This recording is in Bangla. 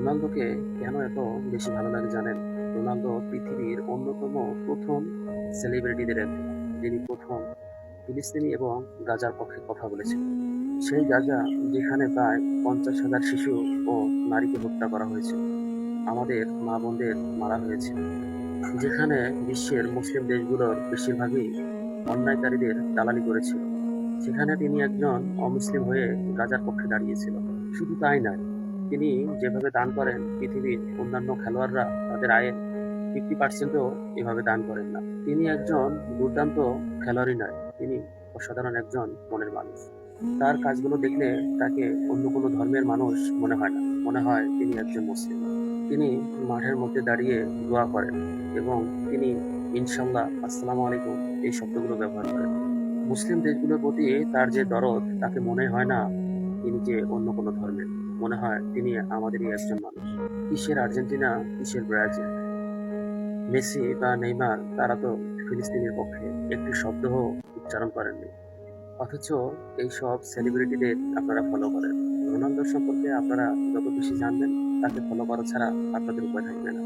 রোনালদোকে কেন এত বেশি ভালো লাগে জানেন? রোনালদো পৃথিবীর অন্যতম প্রথম সেলিব্রিটিদের একজন, যিনি প্রথম ফিলিস্তিনি এবং গাজার পক্ষে কথা বলেছেন। সেই গাজা যেখানে প্রায় 50,000 শিশু ও নারীকে হত্যা করা হয়েছিল, আমাদের মা বোনদের মারা হয়েছে, যেখানে বিশ্বের মুসলিম দেশগুলোর বেশিরভাগই অন্যায়কারীদের দালালি করেছিল, সেখানে তিনি একজন অমুসলিম হয়ে গাজার পক্ষে দাঁড়িয়েছিল। শুধু তাই নয়, তিনি যেভাবে দান করেন, পৃথিবীর অন্যান্য খেলোয়াড়রা তাদের আয়ের 50%ও এভাবে দান করেন না। তিনি একজন দুর্দান্ত খেলোয়াড়ই নয়, তিনি অসাধারণ একজন মনের মানুষ। তার কাজগুলো দেখলে তাকে অন্য কোনো ধর্মের মানুষ মনে হয় না, মনে হয় তিনি একজন মুসলিম। তিনি মাঠের মধ্যে দাঁড়িয়ে দোয়া করেন এবং তিনি ইনশাল্লাহ, আসসালামু আলাইকুম এই শব্দগুলো ব্যবহার করেন। মুসলিম দেশগুলোর প্রতি তার যে দরদ, তাকে মনে হয় না তিনি যে অন্য কোনো ধর্মের, মনে হয় তিনি আমাদেরই একজন মানুষ। কিসের আর্জেন্টিনা, কিসের ব্রাজিল, মেসি বা নেইমার তারা তো ফিলিস্তিনের পক্ষে একটি শব্দও উচ্চারণ করেননি, অথচ এই সব সেলিব্রিটিদের আপনারা ফলো করেন। রোনালদো সম্পর্কে আপনারা যত বেশি জানবেন, তাকে ফলো করা ছাড়া আপনাদের উপায় থাকবে না।